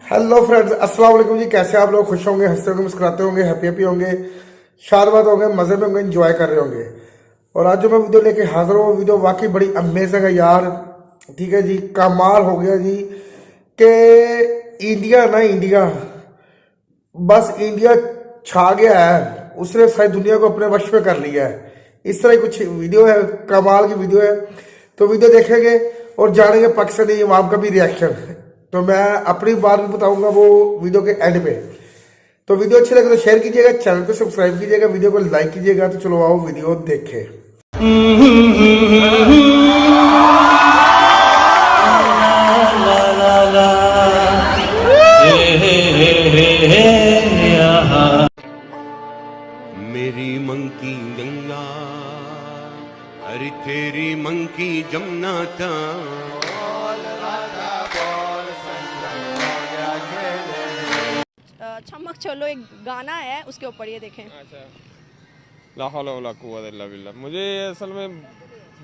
Hello friends, अस्सलाम वालेकुम जी। कैसे आप लोग? खुश होंगे, हंसते होंगे, मुस्कुराते होंगे, हैप्पी होंगे, शादबाद होंगे, मज़े में होंगे, इंजॉय कर रहे होंगे। और आज जो मैं वीडियो लेके हाजिर हूँ, वीडियो वाकई बड़ी अमेजिंग है यार। ठीक है जी, कमाल हो गया जी कि इंडिया ना, इंडिया बस इंडिया छा गया है, उसने सारी दुनिया को अपने वश में कर लिया है। इस तरह की कुछ वीडियो है, कमाल की वीडियो है। तो वीडियो देखेंगे और जानेंगे पाकिस्तानी इमाम का भी रिएक्शन। तो मैं अपनी बात भी बताऊंगा वो वीडियो के एंड पे। तो वीडियो अच्छी लगे तो शेयर कीजिएगा, चैनल को सब्सक्राइब कीजिएगा, वीडियो को लाइक कीजिएगा। तो चलो आओ वीडियो देखें। मेरी मंकी गंगा, अरे तेरी मंकी जमुना था। चमक चलो एक गाना है, उसके ऊपर ये देखें। अच्छा, ला हौला वला कुव्वत इल्ला बिल्लाह। मुझे असल में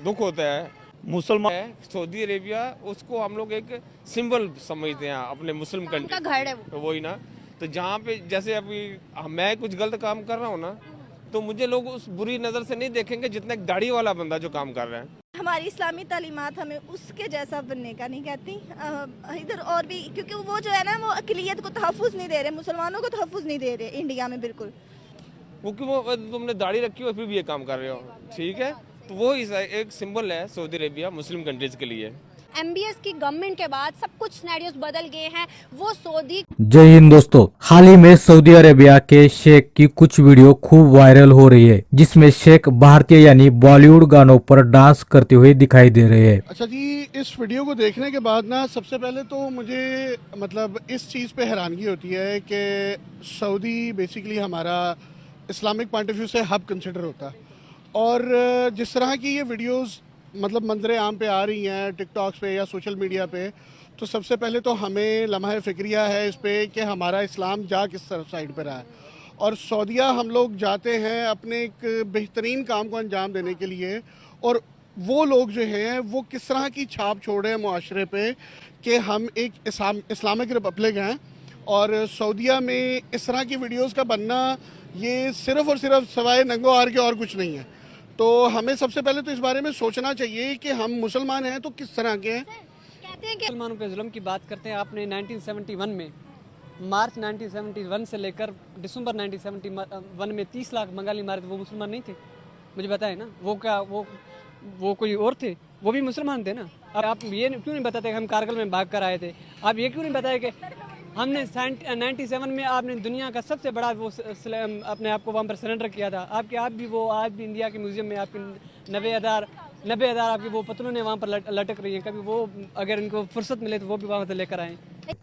दुख होता है, मुसलमान है सऊदी अरेबिया, उसको हम लोग एक सिंबल समझते हैं अपने मुस्लिम कंट्री उनका घर है वो। तो वही ना। तो जहाँ पे जैसे अभी मैं कुछ गलत काम कर रहा हूँ ना, तो मुझे लोग उस बुरी नज़र से नहीं देखेंगे जितना एक दाढ़ी वाला बंदा जो काम कर रहा है। हमारी इस्लामी तालीमात हमें उसके जैसा बनने का नहीं कहती। इधर और भी, क्योंकि वो जो है ना, वो अक़लियत को तहफ़्फ़ुज़ नहीं दे रहे, मुसलमानों को तहफ़्फ़ुज़ नहीं दे रहे इंडिया में बिल्कुल। वो कि वो तुमने दाढ़ी रखी हो फिर भी ये काम कर रहे हो, ठीक है। तो वो एक सिंबल है सऊदी अरेबिया मुस्लिम कंट्रीज़ के लिए। MBS की गवर्नमेंट के बाद सब कुछ सिनेरियोस बदल गए हैं। वो सऊदी जय हिंद दोस्तों। हाल ही में सऊदी अरेबिया के शेख की कुछ वीडियो खूब वायरल हो रही है, जिसमें शेख भारतीय यानी बॉलीवुड गानों पर डांस करते हुए दिखाई दे रहे हैं। अच्छा जी, इस वीडियो को देखने के बाद ना सबसे पहले तो मुझे मतलब इस चीज़ पे हैरानगी होती है कि सऊदी बेसिकली हमारा इस्लामिक पॉइंट ऑफ व्यू से हब कंसिडर होता है। और जिस तरह की ये वीडियोस मतलब मंजरे आम पे आ रही हैं टिकटॉक्स पे या सोशल मीडिया पे, तो सबसे पहले तो हमें लम्हा फ़िक्रिया है इस पे कि हमारा इस्लाम जा किस साइड पर रहा है। और सऊदीया हम लोग जाते हैं अपने एक बेहतरीन काम को अंजाम देने के लिए, और वो लोग जो हैं वो किस तरह की छाप छोड़े हैं मुआशरे पे कि हम एक इस्लामिक रिपब्लिक हैं। और सऊदीया में इस तरह की वीडियोस का बनना ये सिर्फ़ और सिर्फ सवाए नंगो आर के और कुछ नहीं है। तो हमें सबसे पहले तो इस बारे में सोचना चाहिए कि हम मुसलमान हैं तो किस तरह के हैं। कहते हैं कि मुसलमानों पे जुल्म की बात करते हैं। आपने 1971 में, मार्च 1971 से लेकर दिसंबर 1971 में 30 लाख बंगाली मारे थे। वो मुसलमान नहीं थे? मुझे बताए ना। वो क्या वो कोई और थे? वो भी मुसलमान थे ना। अब आप ये क्यों नहीं बताते कि हम कारगिल में भाग कर आए थे? आप ये क्यों नहीं बताए कि हमने 97 में आपने दुनिया का सबसे बड़ा वो अपने आप को वहाँ पर सरेंडर किया था। आप भी वो आज भी इंडिया के म्यूजियम में आपके 90,000 आपकी वो पतलूनें वहाँ पर लटक रही हैं। कभी वो अगर इनको फुर्सत मिले तो वो भी वहाँ से लेकर आए।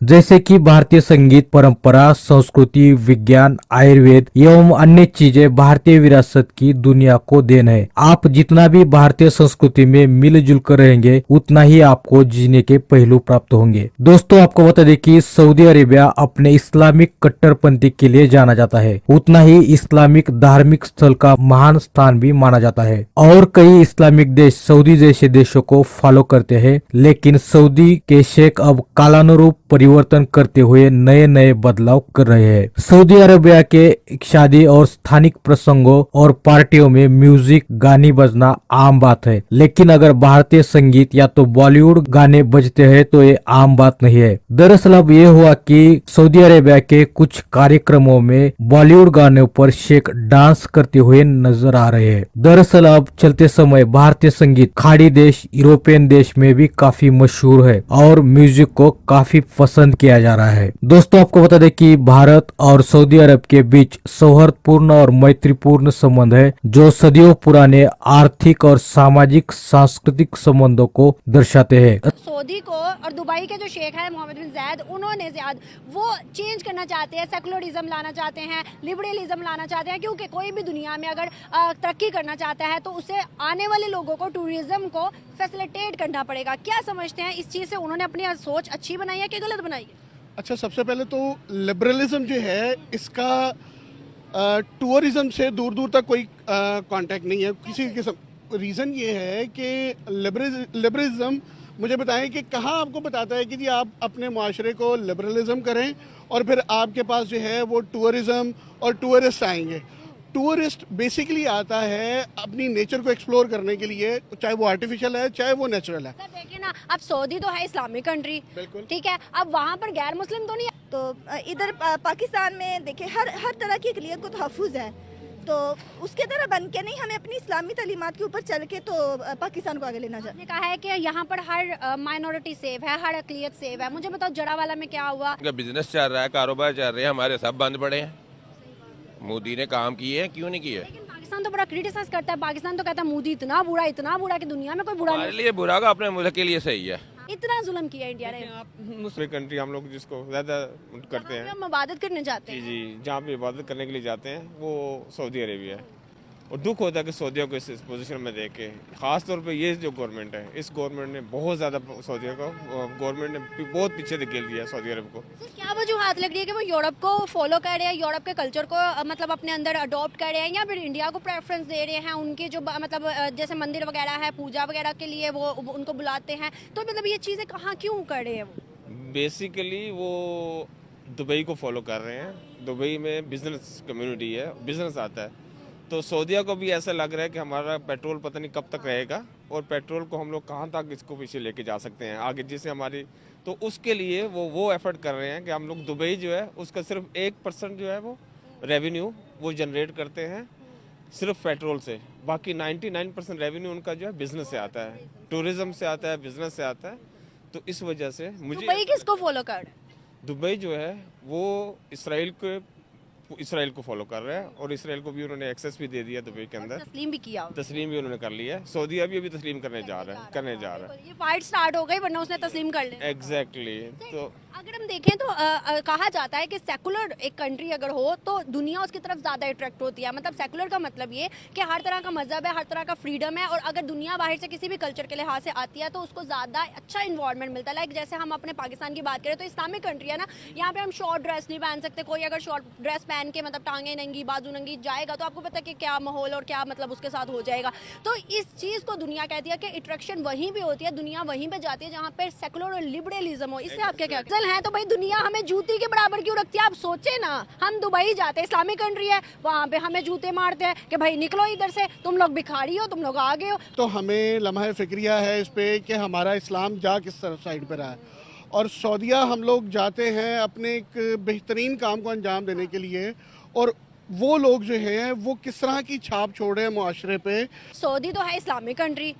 जैसे कि भारतीय संगीत, परंपरा, संस्कृति, विज्ञान, आयुर्वेद एवं अन्य चीजें भारतीय विरासत की दुनिया को देन है। आप जितना भी भारतीय संस्कृति में मिलजुल कर रहेंगे, उतना ही आपको जीने के पहलू प्राप्त होंगे। दोस्तों, आपको बता दें कि सऊदी अरेबिया अपने इस्लामिक कट्टरपंथी के लिए जाना जाता है, उतना ही इस्लामिक धार्मिक स्थल का महान स्थान भी माना जाता है। और कई इस्लामिक देश सऊदी जैसे देशों को फॉलो करते हैं, लेकिन सऊदी के शेख अब कालानुरूप परिवर्तन करते हुए नए नए बदलाव कर रहे हैं। सऊदी अरेबिया के शादी और स्थानिक प्रसंगों और पार्टियों में म्यूजिक गाने बजना आम बात है, लेकिन अगर भारतीय संगीत या तो बॉलीवुड गाने बजते हैं तो ये आम बात नहीं है। दरअसल अब ये हुआ कि सऊदी अरेबिया के कुछ कार्यक्रमों में बॉलीवुड गानों पर शेख डांस करते हुए नजर आ रहे हैं। दरअसल अब चलते समय भारतीय संगीत खाड़ी देश, यूरोपियन देश में भी काफी मशहूर है और म्यूजिक को काफी पसंद किया जा रहा है। दोस्तों, आपको बता दें कि भारत और सऊदी अरब के बीच सौहार्दपूर्ण और मैत्रीपूर्ण संबंध है, जो सदियों पुराने आर्थिक और सामाजिक सांस्कृतिक संबंधों को दर्शाते हैं। सऊदी को और दुबई के जो शेख है मोहम्मद बिन जायद, उन्होंने वो चेंज करना चाहते हैं, सेकुलरिज्म लाना चाहते हैं, लिबरलिज्म लाना चाहते हैं। क्योंकि कोई भी दुनिया में अगर तरक्की करना चाहता है तो उसे आने वाले लोगों को, टूरिज्म को फैसिलिटेट करना पड़ेगा। क्या समझते हैं इस चीज़ से? उन्होंने अपनी सोच अच्छी बनाई है कि गलत बनाई है? अच्छा, सबसे पहले तो लिबरलिज्म जो है इसका टूरिज्म से दूर दूर तक कोई कांटेक्ट नहीं है किसी किस्म। रीज़न ये है कि लिबरलिज्म मुझे बताएं कि कहाँ आपको बताता है कि जी आप अपने माशरे को लिबरलिज्म करें और फिर आपके पास जो है वो टूरिज़्म और टूरिस्ट आएंगे। टूरिस्ट बेसिकली आता है अपनी नेचर को एक्सप्लोर करने के लिए, चाहे वो आर्टिफिशियल है चाहे वो नेचुरल है। सर देखिए ना, अब सऊदी तो है इस्लामिक कंट्री, ठीक है, अब वहाँ पर गैर मुस्लिम तो नहीं है। तो इधर पाकिस्तान में देखिए हर तरह की अक़लियत को तहफ़्फ़ुज़ है, तो उसके तरह बन के नहीं, हमें अपनी इस्लामी तालीमात के ऊपर चल के तो पाकिस्तान को आगे लेना चाहिए। आपने कहा है कि यहाँ पर हर माइनॉरिटी सेव है, हर अक़लियत सेव है। मुझे बताओ जड़ावाला में क्या हुआ? बिजनेस चल रहा है, कारोबार चल रहे हैं, हमारे सब बंद पड़े हैं। मोदी ने काम किए हैं, क्यों नहीं किए? लेकिन पाकिस्तान तो बड़ा क्रिटिसाइज करता है, पाकिस्तान तो कहता है मोदी इतना बुरा कि दुनिया में कोई बुरा हमारे नहीं। लिए बुरा का अपने मुल्क के लिए सही है। इतना जुल्म किया इंडिया ने। आप मुस्लिम कंट्री हम लोग जिसको ज़्यादा करते हैं, हम इबादत करने जाते जी हैं। जी, जहाँ पे इबादत करने के लिए जाते हैं वो सऊदी अरेबिया है। और दुख होता है कि सऊदियों को इस पोजीशन में देख के, ख़ास तौर पे ये जो गवर्नमेंट है, इस गवर्नमेंट ने बहुत ज़्यादा सऊदियों को, गवर्नमेंट ने बहुत पीछे धकेल दिया सऊदी अरब को। सर, क्या वजूहत लग रही है कि वो यूरोप को फॉलो कर रहे हैं, यूरोप के कल्चर को मतलब अपने अंदर अडॉप्ट कर रहे हैं, या फिर इंडिया को प्रेफरेंस दे रहे हैं? उनके जो मतलब जैसे मंदिर वगैरह है, पूजा वगैरह के लिए वो उनको बुलाते हैं, तो मतलब ये चीज़ें कहाँ क्यों कर रहे हैं वो? बेसिकली वो दुबई को फॉलो कर रहे हैं। दुबई में बिजनेस कम्युनिटी है, बिजनेस आता है, तो सऊदिया को भी ऐसा लग रहा है कि हमारा पेट्रोल पता नहीं कब तक रहेगा, और पेट्रोल को हम लोग कहाँ तक इसको पीछे लेके जा सकते हैं आगे, जिससे हमारी, तो उसके लिए वो एफर्ट कर रहे हैं कि हम लोग दुबई जो है उसका सिर्फ 1% जो है वो रेवेन्यू वो जनरेट करते हैं सिर्फ पेट्रोल से, बाकी 99% रेवेन्यू उनका जो है बिजनेस से आता है, टूरिज्म से आता है, बिजनेस से आता है। तो इस वजह से मुझे दुबई किसको फॉलो कर रहे हैं? दुबई जो है वो इसराइल को फॉलो कर रहा है, और इसराइल को भी उन्होंने एक्सेस भी दे दिया दुबई के अंदर, तस्लीम भी किया होगा। तस्लीम भी उन्होंने कर लिया है। सऊदी अभी तस्लीम करने जा रहा है। ये फाइट स्टार्ट हो गई, वरना उसने तस्लीम कर लिया। एग्जैक्टली। तो अगर हम देखें तो कहा जाता है कि सेकुलर एक कंट्री अगर हो तो दुनिया उसकी तरफ ज़्यादा अट्रैक्ट होती है। मतलब सेकुलर का मतलब ये कि हर तरह का मजहब है, हर तरह का फ्रीडम है, और अगर दुनिया बाहर से किसी भी कल्चर के लिहाज से आती है तो उसको ज़्यादा अच्छा इन्वायरमेंट मिलता है। लाइक जैसे हम अपने पाकिस्तान की बात करें तो इस्लामिक कंट्री है ना, यहाँ पे हम शॉर्ट ड्रेस नहीं पहन सकते। कोई अगर शॉर्ट ड्रेस पहन के मतलब टांगे नंगी बाजू नंगी जाएगा तो आपको पता है कि क्या माहौल और क्या मतलब उसके साथ हो जाएगा। तो इस चीज़ को दुनिया कहती है कि अट्रैक्शन वहीं पर होती है, दुनिया वहीं पर जाती है जहाँ पर सेकुलर और लिबरलिज्म हो। इससे आपके क्या है? तो भाई दुनिया हमें जूती के बराबर क्यों रखती है? आप सोचे ना, हम दुबई जाते हैं, इस्लामिक कंट्री है, वहाँ पे हमें जूते मारते हैं कि भाई निकलो इधर से, तुम लोग भिखारी हो, तुम लोग आगे हो। तो हमें लम्हा फिक्रिया है इस पे कि हमारा इस्लाम जा किस तरफ साइड पर रहा है, और सऊदिया हम लोग जाते हैं अपने एक बेहतरीन काम को अंजाम देने के लिए, और वो लोग जो हैं वो किस तरह की छाप छोड़े हैं मुआशरे पे। सऊदी तो है इस्लामिक कंट्री,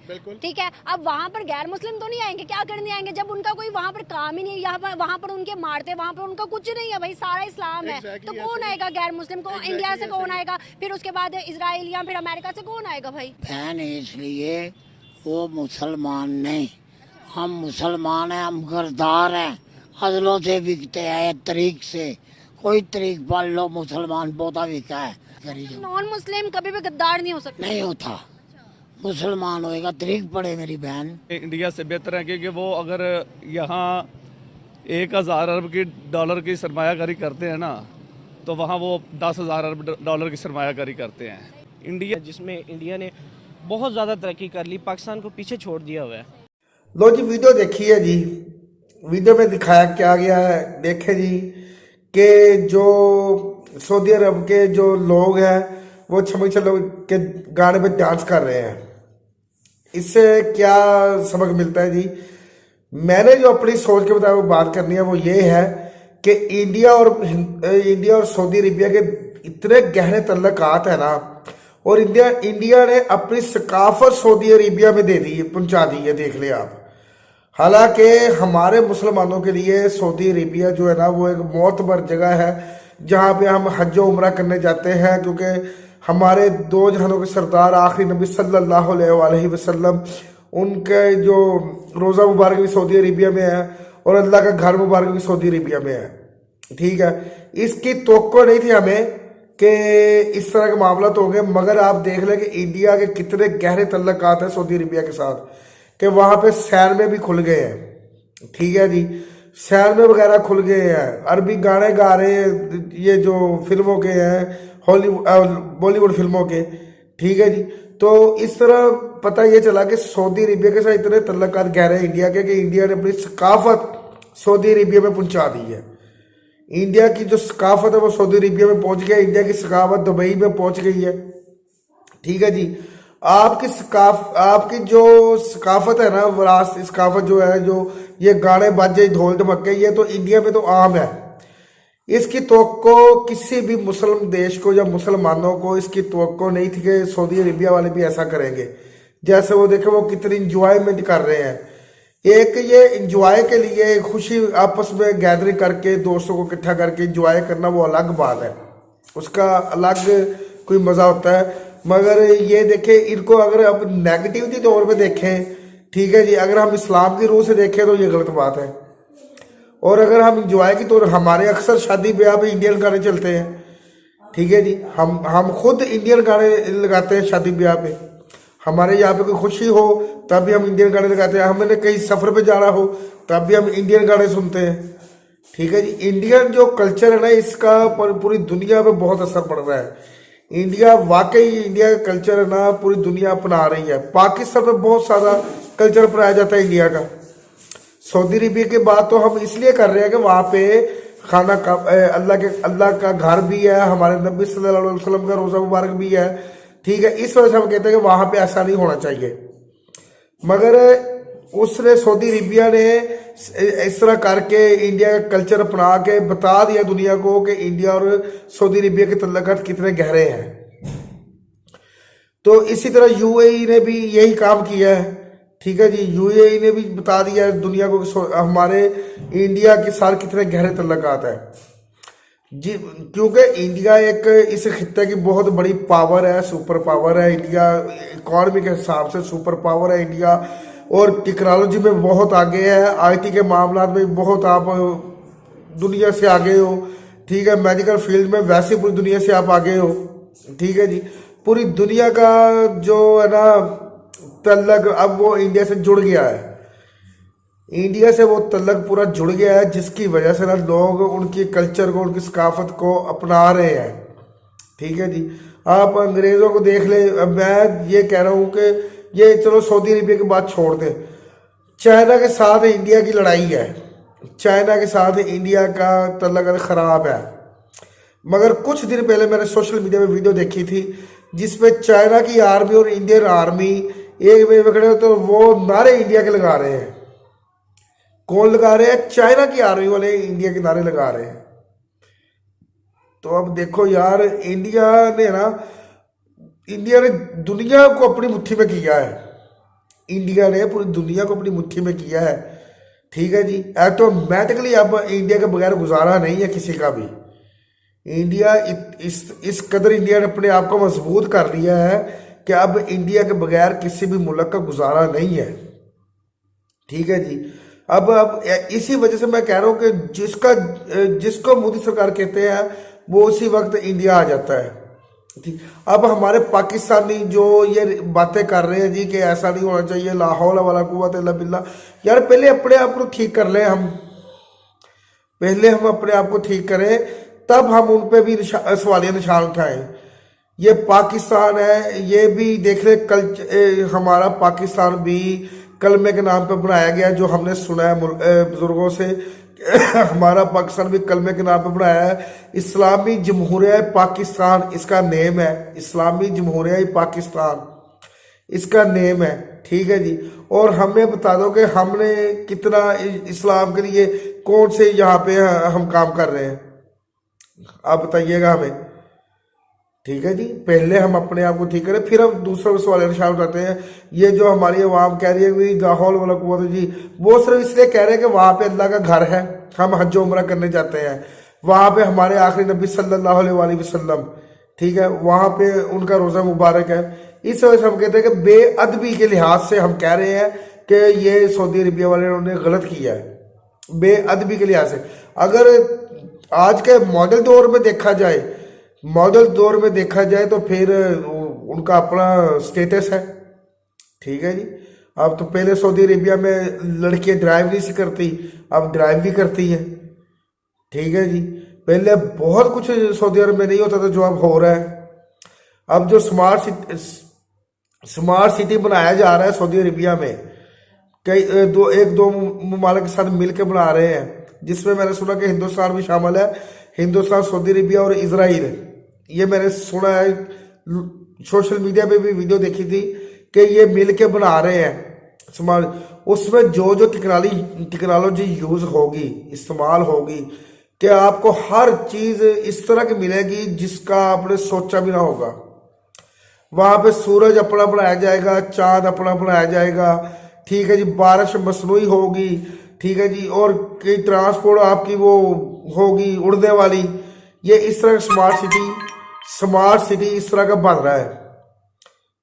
ठीक है, अब वहाँ पर गैर मुस्लिम तो नहीं आएंगे, क्या करने आएंगे जब उनका कोई वहाँ पर काम ही नहीं है, यहाँ वहाँ पर उनके मारते, वहाँ पर उनका कुछ नहीं है, भाई सारा इस्लाम है। तो कौन आएगा गैर मुस्लिम को? इंडिया से कौन आएगा? फिर उसके बाद इजराइल या फिर अमेरिका से कौन आएगा भाई? बहन इसलिए वो मुसलमान नहीं, हम मुसलमान हैं, हम गरदार हैं, अदलों से बिकते हैं, तरीक से कोई तरीक पाल लो, मुसलमान पौधा बिका है। नॉन मुस्लिम कभी भी गद्दार नहीं हो सकता। नहीं होता, मुसलमान होएगा तरीक पड़े मेरी बहन। इंडिया से बेहतर है क्योंकि वो अगर यहाँ 1000 अरब की डॉलर की सरमायाकारी करते हैं ना, तो वहाँ वो 10,000 अरब डॉलर की सरमायाकारी करते हैं। इंडिया जिसमें इंडिया ने बहुत ज़्यादा तरक्की कर ली, पाकिस्तान को पीछे छोड़ दिया हुआ है। लो जी वीडियो देखिए जी, वीडियो में दिखाया क्या गया है, देखे जी कि जो सऊदी अरब के जो लोग हैं वो छमक छल्लो के गाने पे डांस कर रहे हैं। इससे क्या सबक मिलता है जी? मैंने जो अपनी सोच के मुताबिक बात करनी है वो ये है कि इंडिया और सऊदी अरेबिया के इतने गहरे तल्लुकात है ना, और इंडिया ने अपनी सकाफत सऊदी अरेबिया में दे दी, पहुंचा दी है, देख ले आप। हालांकि हमारे मुसलमानों के लिए सऊदी अरेबिया जो है ना वो एक मोतबर जगह है जहाँ पे हम हज उम्रा करने जाते हैं, क्योंकि हमारे दो जहानों के सरदार आखिरी नबी सल्लल्लाहु अलैहि वसल्लम, उनके जो रोज़ा मुबारक भी सऊदी अरेबिया में है और अल्लाह का घर मुबारक भी सऊदी अरेबिया में है। ठीक है, इसकी तवक्को नहीं थी हमें कि इस तरह के मामला तो होंगे, मगर आप देख लें कि इंडिया के कितने गहरे तल्लुकात हैं सऊदी अरेबिया के साथ कि वहाँ पे सैर में भी खुल गए हैं। ठीक है जी, सैर में वगैरह खुल गए हैं, अरबी गाने गा रहे हैं, ये जो फिल्मों के हैं, बॉलीवुड फिल्मों के। ठीक है जी, तो इस तरह पता ये चला कि सऊदी अरेबिया के साथ इतने तल्लुकात गहरे हैं इंडिया के कि इंडिया ने अपनी सकाफत सऊदी अरेबिया में पहुंचा दी है। इंडिया की जो सकाफत है वो सऊदी अरेबिया में पहुंच गया, इंडिया की सकाफत दुबई में पहुंच गई है। ठीक है जी, आपकी जो सकाफत है ना, विरासत सकाफत जो है, जो ये गाने बाजे ढोल ढमक्के, ये तो इंडिया में तो आम है। इसकी तवक्को किसी भी मुस्लिम देश को या मुसलमानों को इसकी तवक्को नहीं थी कि सऊदी अरेबिया वाले भी ऐसा करेंगे। जैसे वो देखे वो कितनी इंजॉयमेंट कर रहे हैं। एक ये इंजॉय के लिए खुशी आपस में गैदरिंग करके दोस्तों को इकट्ठा करके इंजॉय करना वो अलग बात है, उसका अलग कोई मज़ा होता है। मगर ये देखें, इनको अगर अब नेगेटिविटी तौर पे देखें, ठीक है जी, अगर हम इस्लाम की रूह से देखें तो ये गलत बात है। और अगर हम इंजॉय की तौर, हमारे अक्सर शादी ब्याह पे इंडियन गाने चलते हैं, ठीक है जी, हम खुद इंडियन गाने लगाते हैं शादी ब्याह पे। हमारे यहाँ पे कोई खुशी हो तब भी हम इंडियन गाने लगाते हैं, हमने कहीं सफ़र पे जाना हो तब भी हम इंडियन गाने सुनते हैं। ठीक है जी, इंडियन जो कल्चर है ना, इसका पूरी दुनिया पे बहुत असर पड़ रहा है। इंडिया वाकई, इंडिया का कल्चर है ना, पूरी दुनिया अपना रही है। पाकिस्तान में बहुत सारा कल्चर अपनाया जाता है इंडिया का। सऊदी अरेबिया की बात तो हम इसलिए कर रहे हैं कि वहाँ पे खाना का अल्लाह का घर भी है, हमारे नबी सल्लल्लाहु अलैहि वसल्लम का रोज़ा मुबारक भी है। ठीक है, इस वजह से हम कहते हैं कि वहाँ पे ऐसा नहीं होना चाहिए। मगर उसने सऊदी अरेबिया ने इस तरह करके इंडिया का कल्चर अपना के बता दिया दुनिया को कि इंडिया और सऊदी अरेबिया के तल्लुकात कितने गहरे हैं। तो इसी तरह यूएई ने भी यही काम किया है। ठीक है जी, यूएई ने भी बता दिया दुनिया को कि हमारे इंडिया के साथ कितने गहरे तल्लुकात है जी, क्योंकि इंडिया एक इस खित्ते की बहुत बड़ी पावर है, सुपर पावर है। इंडिया इकॉनमी के हिसाब से सुपर पावर है इंडिया, और टेक्नोलॉजी में बहुत आगे है। आईटी के मामला में बहुत आप दुनिया से आगे हो। ठीक है, मेडिकल फील्ड में वैसे पूरी दुनिया से आप आगे हो। ठीक है जी, पूरी दुनिया का जो है ना तल्लक अब वो इंडिया से जुड़ गया है। इंडिया से वो तल्लक पूरा जुड़ गया है, जिसकी वजह से ना लोग उनकी कल्चर को, उनकी सकाफत को अपना रहे हैं। ठीक है जी, आप अंग्रेज़ों को देख ले। मैं ये कह रहा हूँ कि ये चलो सऊदी अरेबिया की बात छोड़ दें, चाइना के साथ इंडिया की लड़ाई है, चाइना के साथ इंडिया का तल्लक ख़राब है। मगर कुछ दिन पहले मैंने सोशल मीडिया में वीडियो देखी थी जिसमें चाइना की आर्मी और इंडियन आर्मी एक में खड़े हो, तो वो नारे इंडिया के लगा रहे हैं। कौन लगा रहे हैं? चाइना की आर्मी वाले इंडिया के नारे लगा रहे हैं। तो अब देखो यार, इंडिया ने दुनिया को अपनी मुट्ठी में किया है। इंडिया ने पूरी दुनिया को अपनी मुट्ठी में किया है। ठीक है जी, ऑटोमेटिकली अब इंडिया के बगैर गुजारा नहीं है किसी का भी। इंडिया इस कदर इंडिया ने अपने आप को मजबूत कर लिया है कि अब इंडिया के बगैर किसी भी मुल्क का गुजारा नहीं है। ठीक है जी, अब इसी वजह से मैं कह रहा हूँ कि जिसको मोदी सरकार कहते हैं वो उसी वक्त इंडिया आ जाता है। ठीक, अब हमारे पाकिस्तानी जो ये बातें कर रहे हैं जी कि ऐसा नहीं होना चाहिए, ला हौला वला कुव्वत इल्ला बिल्लाह, यार पहले अपने आप को ठीक कर लें। पहले हम अपने आप को ठीक करें, तब हम उन पे भी सवालिया निशान उठाएं। ये पाकिस्तान है, ये भी देख रहे हमारा पाकिस्तान भी कलमे के नाम पे बनाया गया, जो हमने सुना है बुजुर्गों से। हमारा पाकिस्तान भी कलमे के नाम पे बनाया है। इस्लामी जमहूरिया पाकिस्तान इसका नेम है, इस्लामी जमहूरिया पाकिस्तान इसका नेम है। ठीक है जी, और हमें बता दो कि हमने कितना इस्लाम के लिए कौन से यहाँ पे हम काम कर रहे हैं, आप बताइएगा हमें। ठीक है जी, पहले हम अपने आप को ठीक करें, फिर हम दूसरों के सवाल निशान उठाते हैं। ये जो हमारी अवाम कह रही है कि लाहौल वाला कुव्वत जी, वो सिर्फ इसलिए कह रहे हैं कि वहाँ पे अल्लाह का घर है, हम हज उम्रा करने जाते हैं, वहाँ पे हमारे आखिरी नबी सल्लल्लाहु अलैहि वसल्लम, ठीक है, वहाँ पे उनका रोज़ा मुबारक है। इस वजह से हम कहते हैं कि बेअदबी के लिहाज से हम कह रहे हैं कि ये सऊदी अरबिया वाले उन्होंने गलत किया है, बेअदबी के लिहाज से। अगर आज के मॉडल दौर में देखा जाए तो फिर उनका अपना स्टेटस है। ठीक है जी, अब तो पहले सऊदी अरेबिया में लड़कियां ड्राइव नहीं सी करती, अब ड्राइव भी करती हैं। ठीक है जी, पहले बहुत कुछ सऊदी अरब में नहीं होता था जो अब हो रहा है। अब जो स्मार्ट सिटी बनाया जा रहा है सऊदी अरेबिया में, एक दो ममालिक के साथ मिलकर बना रहे हैं, जिसमें मैंने सुना कि हिंदुस्तान भी शामिल है। हिंदुस्तान, सऊदी अरेबिया और इजराइल, ये मैंने सुना है, सोशल मीडिया पे भी वीडियो देखी थी कि ये मिलके बना रहे हैं स्मार्ट। उसमें जो जो टेक्नोलॉजी यूज होगी, इस्तेमाल होगी, कि आपको हर चीज इस तरह की मिलेगी जिसका आपने सोचा भी ना होगा। वहां पे सूरज अपना बनाया जाएगा, चांद अपना बनाया जाएगा, ठीक है जी, बारिश मसनूई होगी, ठीक है जी, और कई ट्रांसपोर्ट आपकी वो होगी उड़ने वाली। ये इस तरह स्मार्ट सिटी इस तरह का बन रहा है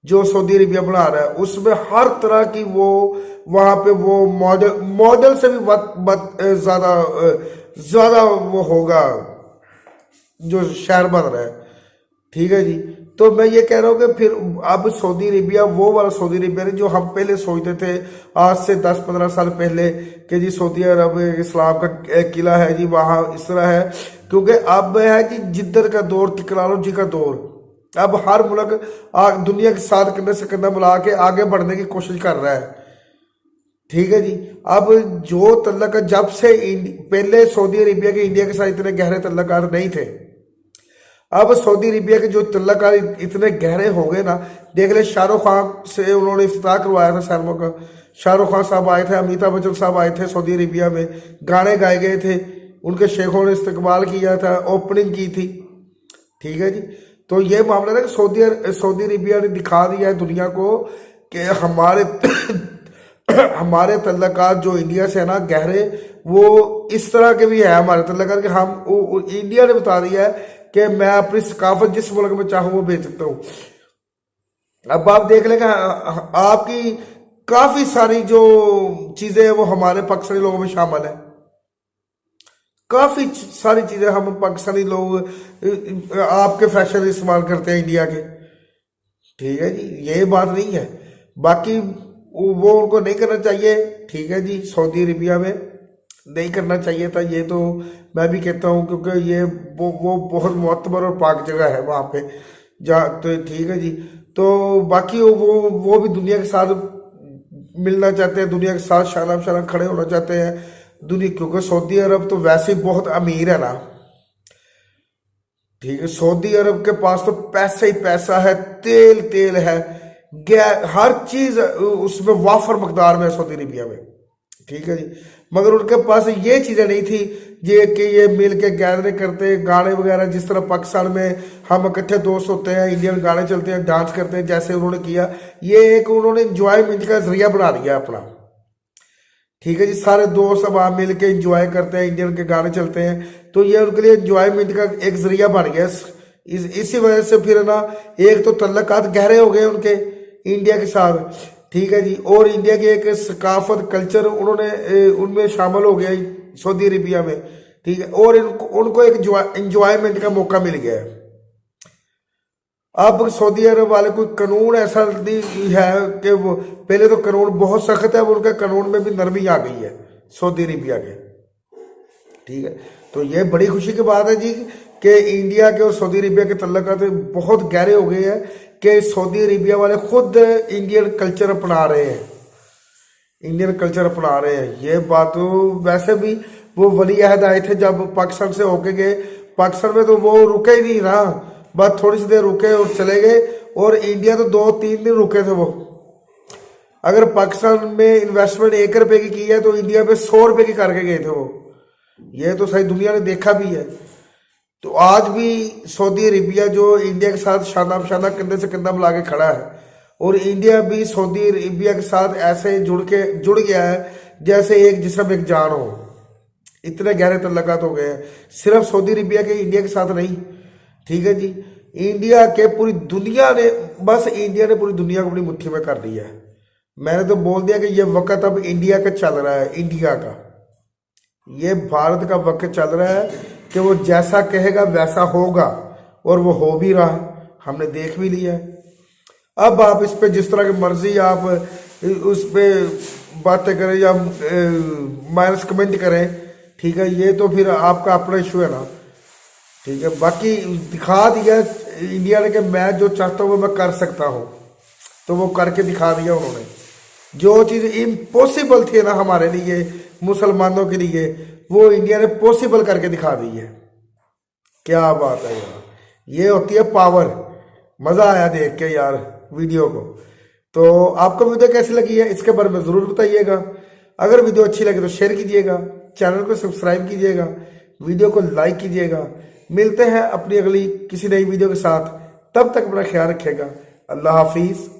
जो सऊदी अरेबिया बना रहा है। उसमें हर तरह की वो वहां पे वो मॉडल से भी ज्यादा वो होगा जो शहर बन रहा है, ठीक है जी। तो मैं ये कह रहा हूँ कि फिर अब सऊदी अरेबिया वो वाला सऊदी अरेबिया नहीं जो हम पहले सोचते थे आज से 10-15 साल पहले कि जी सऊदी अरब इस्लाम का किला है जी, वहाँ इस तरह है। क्योंकि अब है जी जिद्दत का दौर, टेक्नोलॉजी का दौर। अब हर मुल्क दुनिया के साथ कंधे से कंधा मिला के आगे बढ़ने की कोशिश कर रहा है, ठीक है जी। अब जो तल्लक जब से पहले सऊदी अरेबिया के इंडिया के साथ इतने गहरे तल्लकात नहीं थे, अब सऊदी अरेबिया के जो तल्लकात इतने गहरे हो गए ना। देख ले, शाहरुख खान से उन्होंने इफ्तिताह करवाया था शर्मा का। शाहरुख खान साहब आए थे, अमिताभ बच्चन साहब आए थे सऊदी अरेबिया में, गाने गाए गए थे, उनके शेखों ने इस्तकबाल किया था, ओपनिंग की थी, ठीक है जी। तो ये मामला था कि सऊदी अरेबिया ने दिखा दिया है दुनिया को कि हमारे तल्लकात जो इंडिया से है ना गहरे, वो इस तरह के भी है हमारे तल्लकात कि हम इंडिया ने बता दिया है कि मैं अपनी सकाफत जिस मुल्क में चाहूँ वो भेज सकता हूँ। अब आप देख लेंगे आपकी काफी सारी जो चीजें हैं वो हमारे पाकिस्तानी लोगों में शामिल है। काफी सारी चीजें हम पाकिस्तानी लोग आपके फैशन इस्तेमाल करते हैं इंडिया के, ठीक है जी, ये बात नहीं है। बाकी वो उनको नहीं करना चाहिए, ठीक है जी, सऊदी अरेबिया में नहीं करना चाहिए था। ये तो मैं भी कहता हूँ क्योंकि ये वो बहुत मोतबर और पाक जगह है वहाँ पे जा, तो ठीक है जी। तो बाकी वो भी दुनिया के साथ मिलना चाहते हैं, दुनिया के साथ शाना खड़े होना चाहते हैं दुनिया, क्योंकि सऊदी अरब तो वैसे ही बहुत अमीर है ना, ठीक है। सऊदी अरब के पास तो पैसा ही पैसा है, तेल है, हर चीज उसमें वाफर मकदार में है सऊदी अरेबिया में, ठीक है जी। मगर उनके पास ये चीजें नहीं थी कि ये मिल के गैदरिंग करते, गाने वगैरह जिस तरह पाकिस्तान में हम इकट्ठे दोस्त होते हैं, इंडियन गाने चलते हैं, डांस करते हैं, जैसे उन्होंने किया। ये एक उन्होंने इंजॉयमेंट का जरिया बना दिया अपना, ठीक है जी। सारे दोस्त अब आप मिल के इंजॉय करते हैं, इंडियन के गाने चलते हैं, तो ये उनके लिए इंजॉयमेंट का एक जरिया बन गया। इसी वजह से फिर ना एक तो तल्लकात गहरे हो गए उनके इंडिया के साथ, ठीक है जी, और इंडिया की एक सकाफत कल्चर उनमें शामिल हो गया सऊदी अरेबिया में, ठीक है। और उनको एक इंजॉयमेंट का मौका मिल गया है। अब सऊदी अरब वाले कोई कानून ऐसा नहीं है कि वो पहले तो कानून बहुत सख्त है, अब उनके कानून में भी नरमी आ गई है सऊदी अरेबिया के, ठीक है। तो ये बड़ी खुशी की बात है जी कि इंडिया के और सऊदी अरेबिया के तल्लकात बहुत गहरे हो गए हैं कि सऊदी अरेबिया वाले खुद इंडियन कल्चर अपना रहे हैं, ये बात तो वैसे भी वो वली अहद आए थे जब पाकिस्तान से होके गए, पाकिस्तान में तो वो रुके ही नहीं रहा, बस थोड़ी सी देर रुके और चले गए। और इंडिया तो 2-3 दिन रुके थे वो। अगर पाकिस्तान में इन्वेस्टमेंट 1 रुपए की है तो इंडिया में 100 रुपए की करके गए थे वो। ये तो सही दुनिया ने देखा भी है। तो आज भी सऊदी अरेबिया जो इंडिया के साथ शाना कंधे से कंधा मिला के खड़ा है, और इंडिया भी सऊदी अरेबिया के साथ ऐसे जुड़ गया है जैसे एक जिस्म एक जान हो। इतने गहरे तल्लकात हो गए हैं, सिर्फ सऊदी अरेबिया के इंडिया के साथ नहीं, ठीक है जी। इंडिया ने पूरी दुनिया पूरी दुनिया को अपनी मुट्ठी में कर दिया है। मैंने तो बोल दिया कि ये वक्त अब इंडिया का चल रहा है, इंडिया का, ये भारत का वक्त चल रहा है कि वो जैसा कहेगा वैसा होगा, और वो हो भी रहा है, हमने देख भी लिया है। अब आप इस पे जिस तरह की मर्जी आप उस पर बातें करें या माइनस कमेंट करें, ठीक है, ये तो फिर आपका अपना इशू है ना, ठीक है। बाकी दिखा दिया इंडिया ने कि मैं जो चाहता हूँ वो मैं कर सकता हूँ। तो वो करके दिखा दिया उन्होंने। जो चीज़ इम्पॉसिबल थी ना हमारे लिए मुसलमानों के लिए, वो इंडिया ने पॉसिबल करके दिखा दी है। क्या बात है यार, ये होती है पावर। मज़ा आया देख के यार वीडियो को। तो आपको वीडियो कैसी लगी है इसके बारे में ज़रूर बताइएगा। अगर वीडियो अच्छी लगे तो शेयर कीजिएगा, चैनल को सब्सक्राइब कीजिएगा, वीडियो को लाइक कीजिएगा। मिलते हैं अपनी अगली किसी नई वीडियो के साथ, तब तक अपना ख्याल रखिएगा। अल्लाह हाफिज़।